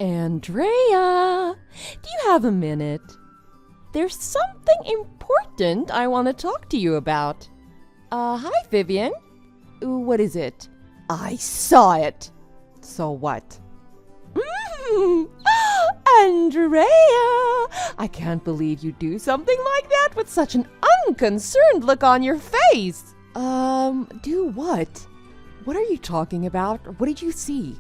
Andrea, do you have a minute? There's something important I want to talk to you about. Hi, Vivian. What is it? I saw it. So what? Andrea, I can't believe you do something like that with such an unconcerned look on your face. Do what? What are you talking about? What did you see?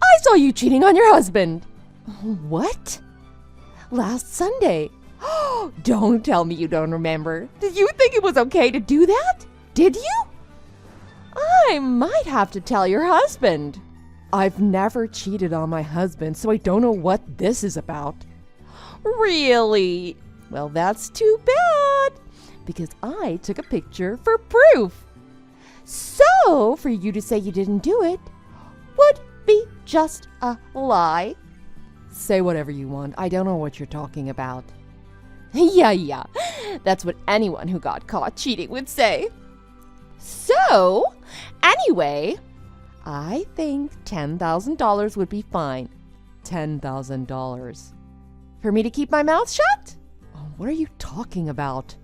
I saw you cheating on your husband. What? Last Sunday. Don't tell me you don't remember. Did you think it was okay to do that? Did you? I might have to tell your husband. I've never cheated on my husband, so I don't know what this is about. Really? Well, that's too bad, because I took a picture for proof. So, for you to say you didn't do it would be just a lie. Say whatever you want. I don't know what you're talking about. Yeah. That's what anyone who got caught cheating would say. So, anyway, I think $10,000 would be fine. $10,000. For me to keep my mouth shut? Oh, what are you talking about?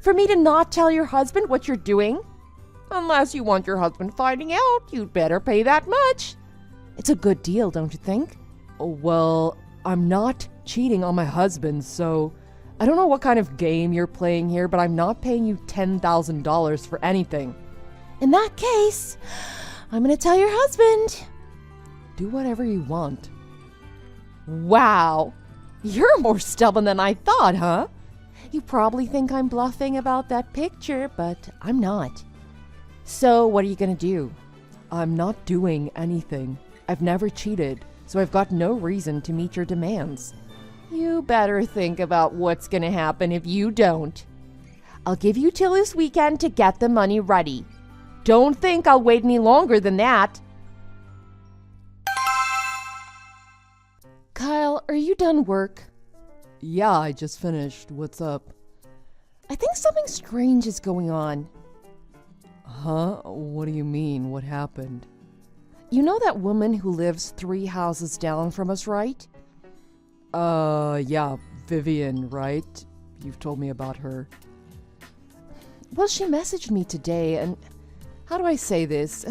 For me to not tell your husband what you're doing? Unless you want your husband finding out, you'd better pay that much. It's a good deal, don't you think? Oh, well, I'm not cheating on my husband, so I don't know what kind of game you're playing here, but I'm not paying you $10,000 for anything. In that case, I'm gonna tell your husband. Do whatever you want. Wow, you're more stubborn than I thought, huh? You probably think I'm bluffing about that picture, but I'm not. So what are you gonna do? I'm not doing anything. I've never cheated, so I've got no reason to meet your demands. You better think about what's gonna happen if you don't. I'll give you till this weekend to get the money ready. Don't think I'll wait any longer than that. Kyle, are you done work? Yeah, I just finished. What's up? I think something strange is going on. Huh? What do you mean? What happened? You know that woman who lives 3 houses down from us, right? Yeah, Vivian, right? You've told me about her. Well, she messaged me today, and how do I say this?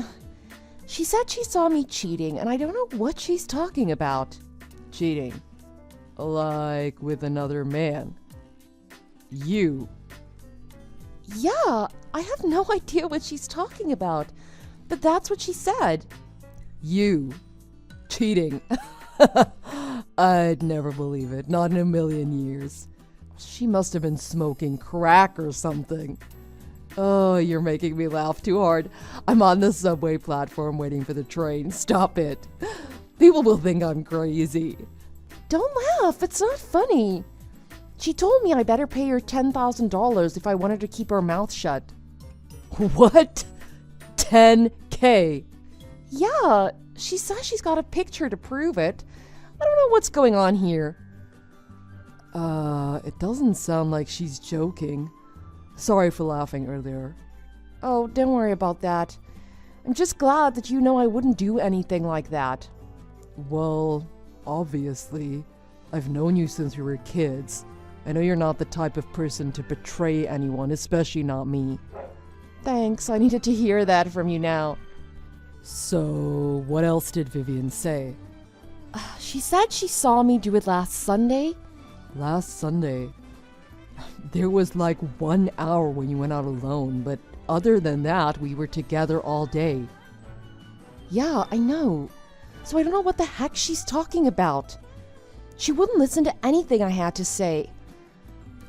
She said she saw me cheating, and I don't know what she's talking about. Cheating? Like with another man? You? Yeah, I have no idea what she's talking about, but that's what she said. You? Cheating? I'd never believe it, not in a million years. She must have been smoking crack or something. Oh, you're making me laugh too hard. I'm on the subway platform waiting for the train. Stop it. People will think I'm crazy. Don't laugh, it's not funny. She told me I better pay her $10,000 if I wanted to keep her mouth shut. What? $10K? Yeah, she says she's got a picture to prove it. I don't know what's going on here. It doesn't sound like she's joking. Sorry for laughing earlier. Oh, don't worry about that. I'm just glad that you know I wouldn't do anything like that. Well, obviously. I've known you since we were kids. I know you're not the type of person to betray anyone, especially not me. Thanks, I needed to hear that from you now. So, what else did Vivian say? She said she saw me do it last Sunday. Last Sunday? There was like 1 hour when you went out alone, but other than that, we were together all day. Yeah, I know. So I don't know what the heck she's talking about. She wouldn't listen to anything I had to say.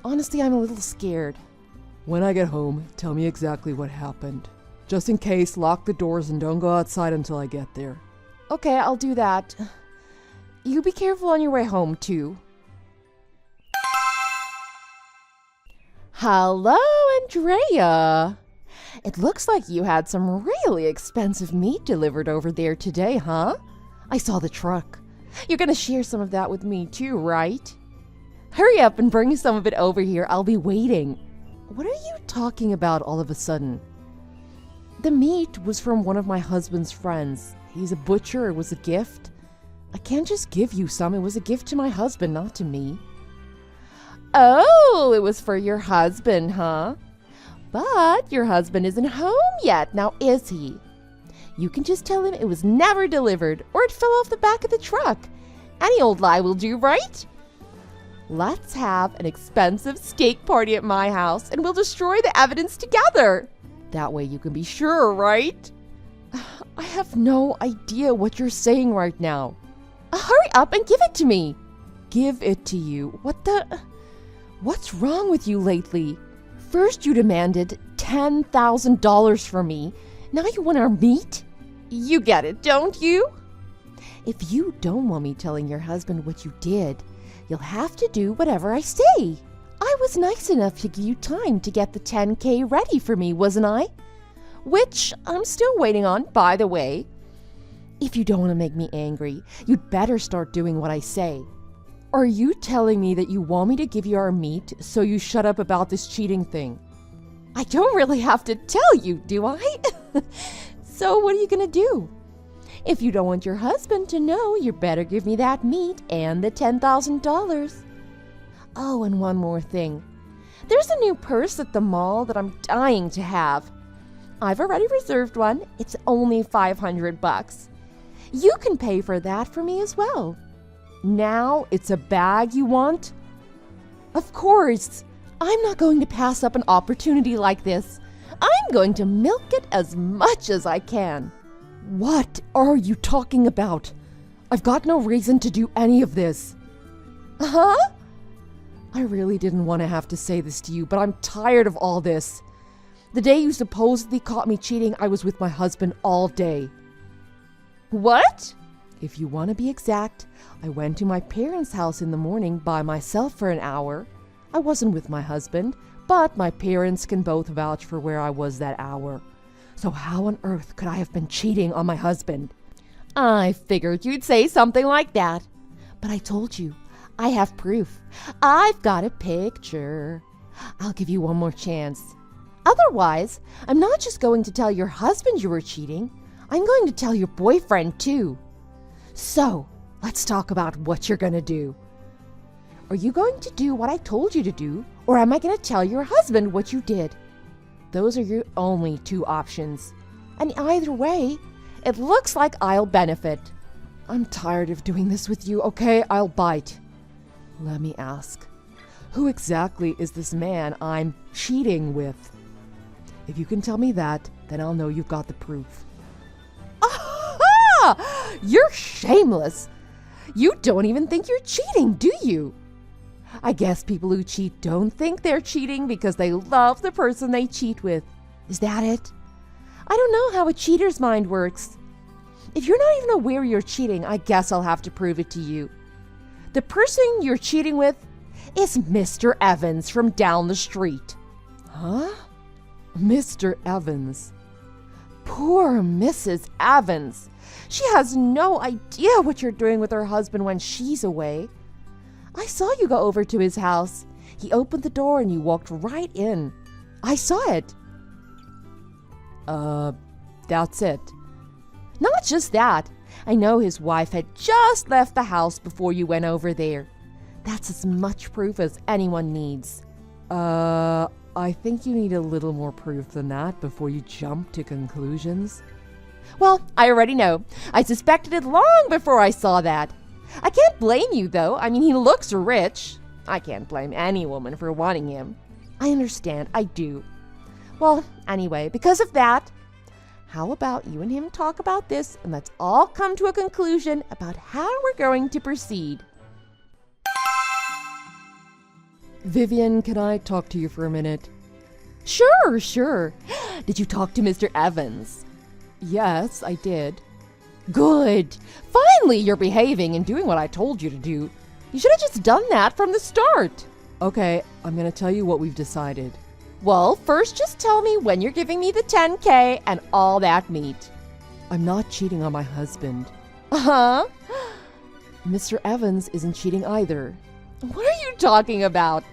Honestly, I'm a little scared. When I get home, tell me exactly what happened. Just in case, lock the doors and don't go outside until I get there. Okay, I'll do that. You be careful on your way home, too. Hello, Andrea. It looks like you had some really expensive meat delivered over there today, huh? I saw the truck. You're gonna share some of that with me too, right? Hurry up and bring some of it over here. I'll be waiting. What are you talking about all of a sudden? The meat was from one of my husband's friends. He's a butcher. It was a gift. I can't just give you some. It was a gift to my husband, not to me. Oh, it was for your husband, huh? But your husband isn't home yet, now is he? You can just tell him it was never delivered or it fell off the back of the truck. Any old lie will do, right? Let's have an expensive steak party at my house and we'll destroy the evidence together. That way you can be sure, right? I have no idea what you're saying right now. Hurry up and give it to me. Give it to you? What's wrong with you lately? First you demanded $10,000 from me. Now you want our meat? You get it, don't you? If you don't want me telling your husband what you did, you'll have to do whatever I say. I was nice enough to give you time to get the $10K ready for me, wasn't I? Which I'm still waiting on, by the way. If you don't want to make me angry, you'd better start doing what I say. Are you telling me that you want me to give you our meat so you shut up about this cheating thing? I don't really have to tell you, do I? So what are you going to do? If you don't want your husband to know, you better give me that meat and the $10,000. Oh, and one more thing. There's a new purse at the mall that I'm dying to have. I've already reserved one. It's only $500. You can pay for that for me as well. Now it's a bag you want? Of course. I'm not going to pass up an opportunity like this. I'm going to milk it as much as I can. What are you talking about? I've got no reason to do any of this. Huh? I really didn't want to have to say this to you, but I'm tired of all this. The day you supposedly caught me cheating, I was with my husband all day. What? If you want to be exact, I went to my parents' house in the morning by myself for an hour. I wasn't with my husband, but my parents can both vouch for where I was that hour. So how on earth could I have been cheating on my husband? I figured you'd say something like that. But I told you, I have proof. I've got a picture. I'll give you one more chance. Otherwise, I'm not just going to tell your husband you were cheating. I'm going to tell your boyfriend too. So, let's talk about what you're going to do. Are you going to do what I told you to do, or am I going to tell your husband what you did? Those are your only two options. And either way, it looks like I'll benefit. I'm tired of doing this with you, okay? I'll bite. Let me ask, who exactly is this man I'm cheating with? If you can tell me that, then I'll know you've got the proof. Aha! You're shameless. You don't even think you're cheating, do you? I guess people who cheat don't think they're cheating because they love the person they cheat with. Is that it? I don't know how a cheater's mind works. If you're not even aware you're cheating, I guess I'll have to prove it to you. The person you're cheating with is Mr. Evans from down the street. Huh? Mr. Evans. Poor Mrs. Evans. She has no idea what you're doing with her husband when she's away. I saw you go over to his house. He opened the door and you walked right in. I saw it. That's it. Not just that. I know his wife had just left the house before you went over there. That's as much proof as anyone needs. I think you need a little more proof than that before you jump to conclusions. Well, I already know. I suspected it long before I saw that. I can't blame you, though. I mean, he looks rich. I can't blame any woman for wanting him. I understand. I do. Well, anyway, because of that, how about you and him talk about this and let's all come to a conclusion about how we're going to proceed. Vivian, can I talk to you for a minute? Sure. Did you talk to Mr. Evans? Yes, I did. Good. Finally, you're behaving and doing what I told you to do. You should have just done that from the start. Okay, I'm going to tell you what we've decided. Well, first just tell me when you're giving me the $10K and all that meat. I'm not cheating on my husband. Uh-huh. Mr. Evans isn't cheating either. What are you talking about?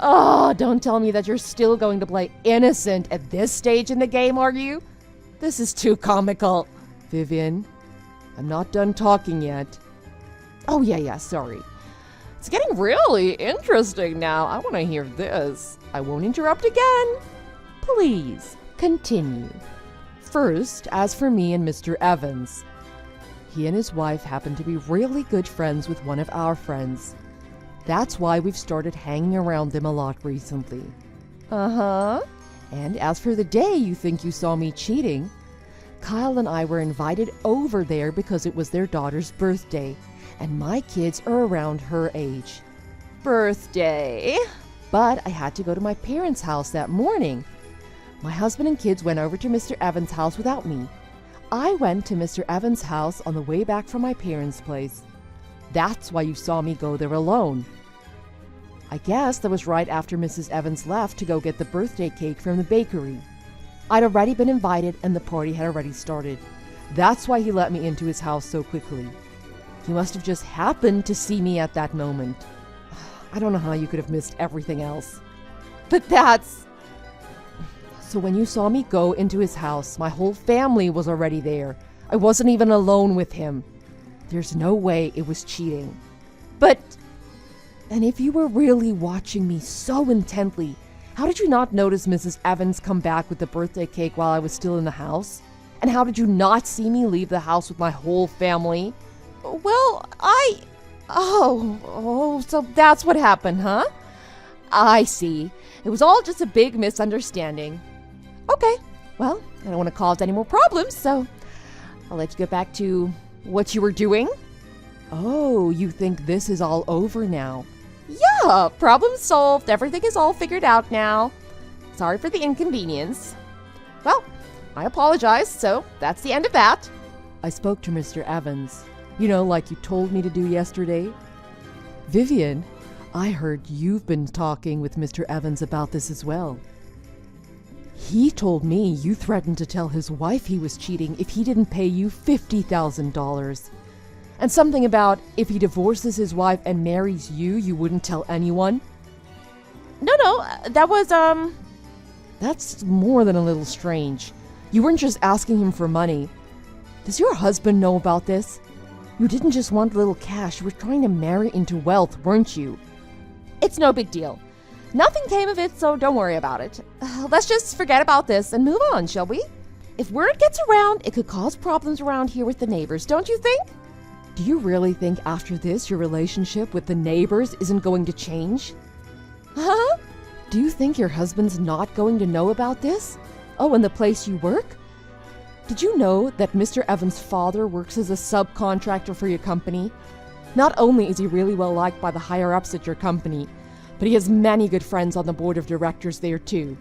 Oh, don't tell me that you're still going to play innocent at this stage in the game, are you? This is too comical. Vivian, I'm not done talking yet. Oh, yeah, sorry. It's getting really interesting now. I want to hear this. I won't interrupt again. Please, continue. First, as for me and Mr. Evans, he and his wife happen to be really good friends with one of our friends. That's why we've started hanging around them a lot recently. Uh-huh. And as for the day you think you saw me cheating, Kyle and I were invited over there because it was their daughter's birthday, and my kids are around her age. Birthday? But I had to go to my parents' house that morning. My husband and kids went over to Mr. Evans' house without me. I went to Mr. Evans' house on the way back from my parents' place. That's why you saw me go there alone. I guess that was right after Mrs. Evans left to go get the birthday cake from the bakery. I'd already been invited and the party had already started. That's why he let me into his house so quickly. He must have just happened to see me at that moment. I don't know how you could have missed everything else. But that's... So when you saw me go into his house, my whole family was already there. I wasn't even alone with him. There's no way it was cheating. But... And if you were really watching me so intently, how did you not notice Mrs. Evans come back with the birthday cake while I was still in the house? And how did you not see me leave the house with my whole family? Well, so that's what happened, huh? I see. It was all just a big misunderstanding. Okay, well, I don't want to cause any more problems, so I'll let you get back to what you were doing. Oh, you think this is all over now? Yeah, problem solved. Everything is all figured out now. Sorry for the inconvenience. Well, I apologize, so that's the end of that. I spoke to Mr. Evans. You know, like you told me to do yesterday. Vivian, I heard you've been talking with Mr. Evans about this as well. He told me you threatened to tell his wife he was cheating if he didn't pay you $50,000. And something about if he divorces his wife and marries you, you wouldn't tell anyone. No, that was, That's more than a little strange. You weren't just asking him for money. Does your husband know about this? You didn't just want a little cash, you were trying to marry into wealth, weren't you? It's no big deal. Nothing came of it, so don't worry about it. Let's just forget about this and move on, shall we? If word gets around, it could cause problems around here with the neighbors, don't you think? Do you really think after this your relationship with the neighbors isn't going to change? Huh? Do you think your husband's not going to know about this? Oh, and the place you work? Did you know that Mr. Evans' father works as a subcontractor for your company? Not only is he really well liked by the higher-ups at your company, but he has many good friends on the board of directors there too.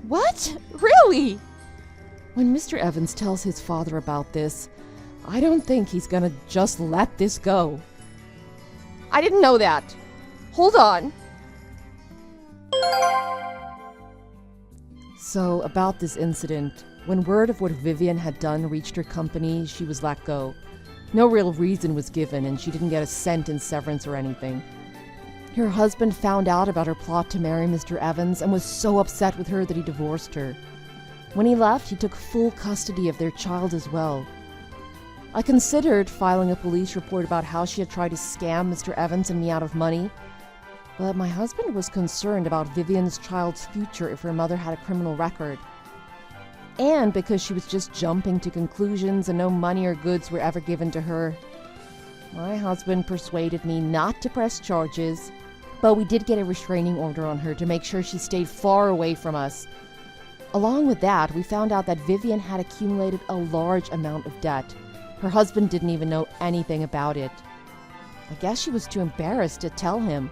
What? Really? When Mr. Evans tells his father about this, I don't think he's gonna just let this go. I didn't know that. Hold on. So, about this incident, when word of what Vivian had done reached her company, she was let go. No real reason was given, and she didn't get a cent in severance or anything. Her husband found out about her plot to marry Mr. Evans and was so upset with her that he divorced her. When he left, he took full custody of their child as well. I considered filing a police report about how she had tried to scam Mr. Evans and me out of money, but my husband was concerned about Vivian's child's future if her mother had a criminal record. And because she was just jumping to conclusions and no money or goods were ever given to her, my husband persuaded me not to press charges, but we did get a restraining order on her to make sure she stayed far away from us. Along with that, we found out that Vivian had accumulated a large amount of debt. Her husband didn't even know anything about it. I guess she was too embarrassed to tell him.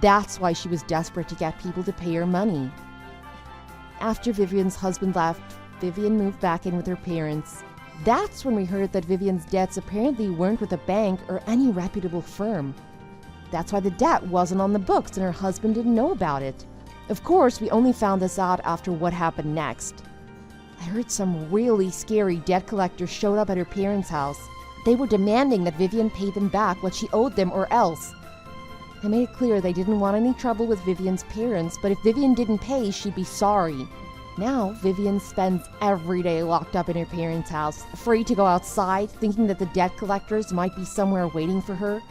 That's why she was desperate to get people to pay her money. After Vivian's husband left, Vivian moved back in with her parents. That's when we heard that Vivian's debts apparently weren't with a bank or any reputable firm. That's why the debt wasn't on the books and her husband didn't know about it. Of course, we only found this out after what happened next. I heard some really scary debt collectors showed up at her parents' house. They were demanding that Vivian pay them back what she owed them or else. They made it clear they didn't want any trouble with Vivian's parents, but if Vivian didn't pay, she'd be sorry. Now, Vivian spends every day locked up in her parents' house, afraid to go outside, thinking that the debt collectors might be somewhere waiting for her.